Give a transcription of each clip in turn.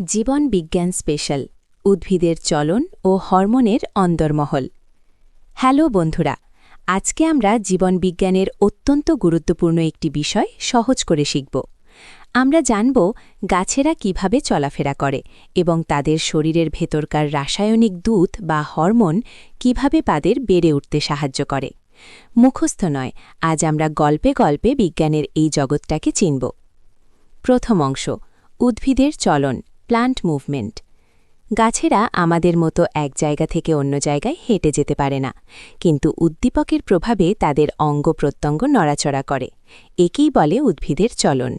জীবন বিজ্ঞান স্পেশাল উদ্ভিদের চলন ও হরমোনের অন্দরমহল। হ্যালো বন্ধুরা, আজকে আমরা জীবন বিজ্ঞানের অত্যন্ত গুরুত্বপূর্ণ একটি বিষয় সহজ করে শিখব। আমরা জানব গাছেরা কিভাবে চলাফেরা করে এবং তাদের শরীরের ভেতরকার রাসায়নিক দূত বা হরমোন কিভাবে তাদের বেড়ে উঠতে সাহায্য করে। মুখস্থ নয়, আজ আমরা গল্পে গল্পে বিজ্ঞানের এই জগৎটাকে চিনব। প্রথম অংশ, উদ্ভিদের চলন, প্লান্ট মুভমেন্ট। গাছেরা আমাদের মতো এক জায়গা থেকে অন্য জায়গায় হেঁটে যেতে পারে না, কিন্তু উদ্দীপকের প্রভাবে তাদের অঙ্গ প্রত্যঙ্গ নড়াচড়া করে। একেই বলে উদ্ভিদের চলন।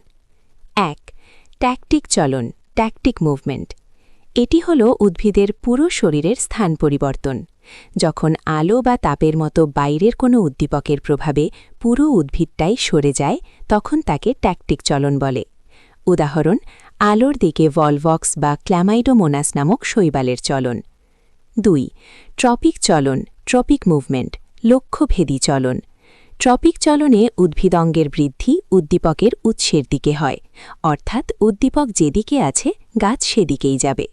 ১. ট্যাকটিক চলন, ট্যাকটিক মুভমেন্ট। এটি হল উদ্ভিদের পুরো শরীরের স্থান পরিবর্তন। যখন আলো বা তাপের মতো বাইরের কোনো উদ্দীপকের প্রভাবে পুরো উদ্ভিদটাই সরে যায়, তখন তাকে ট্যাকটিক চলন বলে। উদাহরণ, আলোর দিকে ভলভক্স বা ক্ল্যামাইডোমোনাস নামক শৈবালের চলন। ২. ট্রপিক চলন, ট্রপিক মুভমেন্ট, লক্ষ্যভেদী চলন। ট্রপিক চলনে উদ্ভিদঙ্গের বৃদ্ধি উদ্দীপকের উৎসের দিকে হয়, অর্থাৎ উদ্দীপক যেদিকে আছে গাছ সেদিকেই যাবে।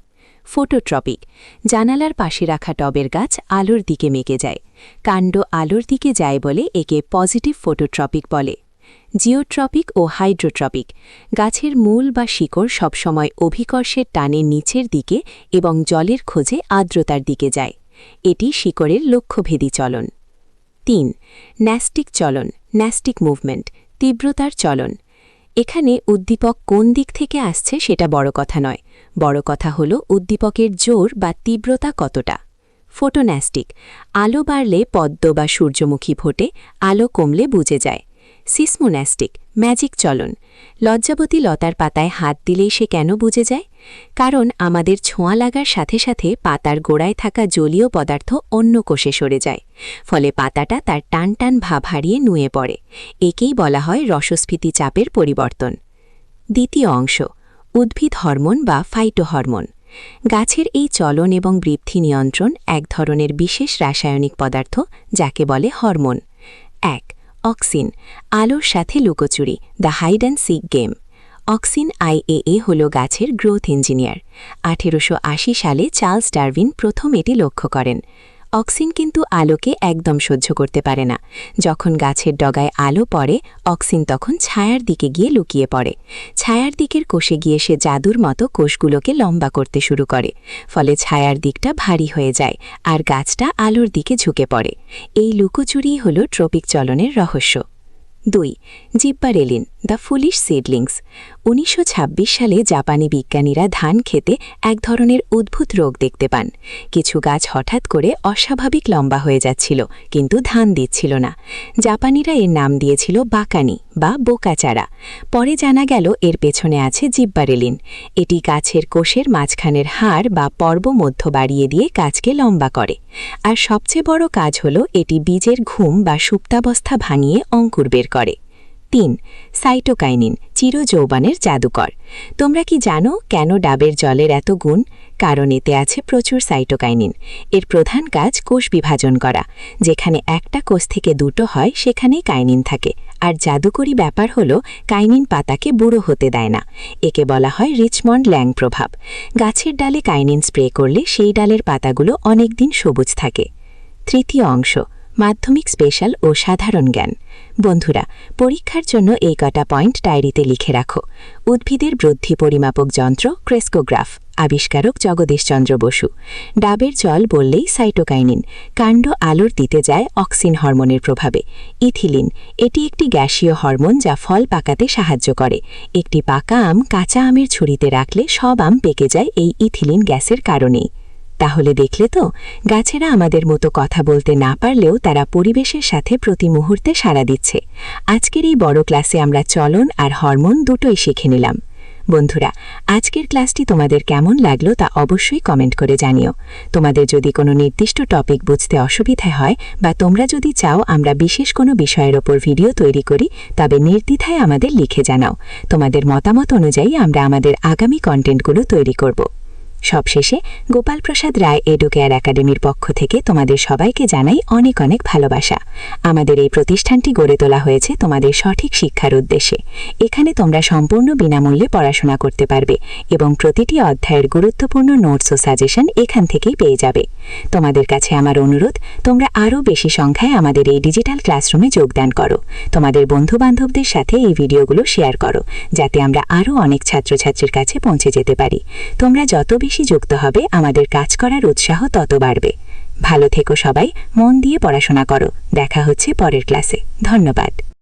ফোটোট্রপিক, জানালার পাশে রাখা টবের গাছ আলোর দিকে মেকে যায়। কাণ্ড আলোর দিকে যায় বলে একে পজিটিভ ফোটোট্রপিক বলে। জিওট্রপিক ও হাইড্রোট্রপিক, গাছের মূল বা শিকড় সবসময় অভিকর্ষের টানে নিচের দিকে এবং জলের খোঁজে আর্দ্রতার দিকে যায়। এটি শিকড়ের লক্ষ্যভেদী চলন। ৩. ন্যাস্টিক চলন, ন্যাস্টিক মুভমেন্ট, তীব্রতার চলন। এখানে উদ্দীপক কোন দিক থেকে আসছে সেটা বড় কথা নয়, বড় কথা হল উদ্দীপকের জোর বা তীব্রতা কতটা। ফোটোন্যাস্টিক, আলো বাড়লে পদ্ম বা সূর্যমুখী ফোটে, আলো কমলে বুজে যায়। সিসমোন্যাস্টিক, ম্যাজিক চলন। লজ্জাবতী লতার পাতায় হাত দিলেই সে কেন বুজে যায়? কারণ আমাদের ছোঁয়া লাগার সাথে সাথে পাতার গোড়ায় থাকা জলীয় পদার্থ অন্য কোষে সরে যায়, ফলে পাতাটা তার টান টান ভাব হারিয়ে নুয়ে পড়ে। একেই বলা হয় রসস্ফীতি চাপের পরিবর্তন। দ্বিতীয় অংশ, উদ্ভিদ হরমোন বা ফাইটোহরমোন। গাছের এই চলন এবং বৃদ্ধি নিয়ন্ত্রণ এক ধরনের বিশেষ রাসায়নিক পদার্থ যাকে বলে হরমোন। ১. অক্সিন, আলোর সাথে লুকোচুরি, the hide and seek game. Auxin IAA হল গাছের গ্রোথ ইঞ্জিনিয়ার। ১৮৮০ সালে চার্লস ডারউইন প্রথম এটি লক্ষ্য করেন। অক্সিন কিন্তু আলোকে একদম সহ্য করতে পারে না। যখন গাছের ডগায় আলো পড়ে, অক্সিন তখন ছায়ার দিকে গিয়ে লুকিয়ে পড়ে। ছায়ার দিকের কোষে গিয়ে সে জাদুর মতো কোষগুলোকে লম্বা করতে শুরু করে, ফলে ছায়ার দিকটা ভারী হয়ে যায় আর গাছটা আলোর দিকে ঝুঁকে পড়ে। এই লুকোচুরিই হল ট্রপিক চলনের রহস্য। ২. জিব্বারেলিন, দ্য ফুলিশ সিডলিংস। ১৯২৬ সালে জাপানি বিজ্ঞানীরা ধান খেতে এক ধরনের অদ্ভুত রোগ দেখতে পান। কিছু গাছ হঠাৎ করে অস্বাভাবিক লম্বা হয়ে যাচ্ছিল, কিন্তু ধান দিচ্ছিল না। জাপানিরা এর নাম দিয়েছিল বাকানি বা বোকাচারা। পরে জানা গেল এর পেছনে আছে জিব্বারেলিন। এটি গাছের কোষের মাঝখানের হাড় বা পর্ব মধ্য বাড়িয়ে দিয়ে গাছকে লম্বা করে। আর সবচেয়ে বড় কাজ হল এটি বীজের ঘুম বা সুপ্তাবস্থা ভাঙিয়ে অঙ্কুর বের করে। ৩. সাইটোকাইনিন, চিরযৌবনের জাদুকর। তোমরা কি জানো কেন ডাবের জলের এত গুণ? কারণ এতে আছে প্রচুর সাইটোকাইনিন। এর প্রধান কাজ কোষ বিভাজন করা। যেখানে একটা কোষ থেকে দুটো হয় সেখানেই কাইনিন থাকে। আর জাদুকরী ব্যাপার হল কাইনিন পাতাকে বুড়ো হতে দেয় না। একে বলা হয় রিচমন্ড ল্যাং প্রভাব। গাছের ডালে কাইনিন স্প্রে করলে সেই ডালের পাতাগুলো অনেক দিন সবুজ থাকে। তৃতীয় অংশ, মাধ্যমিক স্পেশাল ও সাধারণ জ্ঞান। বন্ধুরা, পরীক্ষার জন্য এই কটা পয়েন্ট ডায়েরিতে লিখে রাখো। উদ্ভিদের বৃদ্ধি পরিমাপক যন্ত্র ক্রেস্কোগ্রাফ, আবিষ্কারক জগদীশচন্দ্র বসু। ডাবের জল বললেই সাইটোকাইনিন। কাণ্ড আলোর দিতে যায় অক্সিন হরমোনের প্রভাবে। ইথিলিন, এটি একটি গ্যাসীয় হরমোন যা ফল পাকাতে সাহায্য করে। একটি পাকা আম কাঁচা আমের ছুরিতে রাখলে সব আম পেকে যায় এই ইথিলিন গ্যাসের কারণেই। তাহলে দেখলে তো, গাছেরা আমাদের মতো কথা বলতে না পারলেও তারা পরিবেশের সাথে প্রতি মুহূর্তে সাড়া দিচ্ছে। আজকের এই বড় ক্লাসে আমরা চলন আর হরমোন দুটোই শিখে নিলাম। বন্ধুরা, আজকের ক্লাসটি তোমাদের কেমন লাগলো তা অবশ্যই কমেন্ট করে জানিও। তোমাদের যদি কোনো নির্দিষ্ট টপিক বুঝতে অসুবিধা হয় বা তোমরা যদি চাও আমরা বিশেষ কোনো বিষয়ের ওপর ভিডিও তৈরি করি, তবে নির্দ্বিধায় আমাদের লিখে জানাও। তোমাদের মতামত অনুযায়ী আমরা আমাদের আগামী কন্টেন্টগুলো তৈরি করব। সবশেষে গোপালপ্রসাদ রায় এডুকেয়ার একাডেমির পক্ষ থেকে তোমাদের সবাইকে জানাই অনেক অনেক ভালোবাসা। আমাদের এই প্রতিষ্ঠানটি গড়ে তোলা হয়েছে তোমাদের সঠিক শিক্ষার উদ্দেশ্যে। এখানে তোমরা সম্পূর্ণ বিনামূল্যে পড়াশোনা করতে পারবে এবং প্রতিটি অধ্যায়ের গুরুত্বপূর্ণ নোটস ও সাজেশন এখান থেকেই পেয়ে যাবে। তোমাদের কাছে আমার অনুরোধ, তোমরা আরও বেশি সংখ্যায় আমাদের এই ডিজিটাল ক্লাসরুমে যোগদান করো। তোমাদের বন্ধুবান্ধবদের সাথে এই ভিডিওগুলো শেয়ার করো, যাতে আমরা আরও অনেক ছাত্রছাত্রীর কাছে পৌঁছে যেতে পারি। তোমরা যত বেশি যুক্ত হবে, আমাদের কাজ করার উৎসাহ তত বাড়বে। ভালো থেকো সবাই, মন দিয়ে পড়াশোনা করো। দেখা হচ্ছে পরের ক্লাসে। ধন্যবাদ।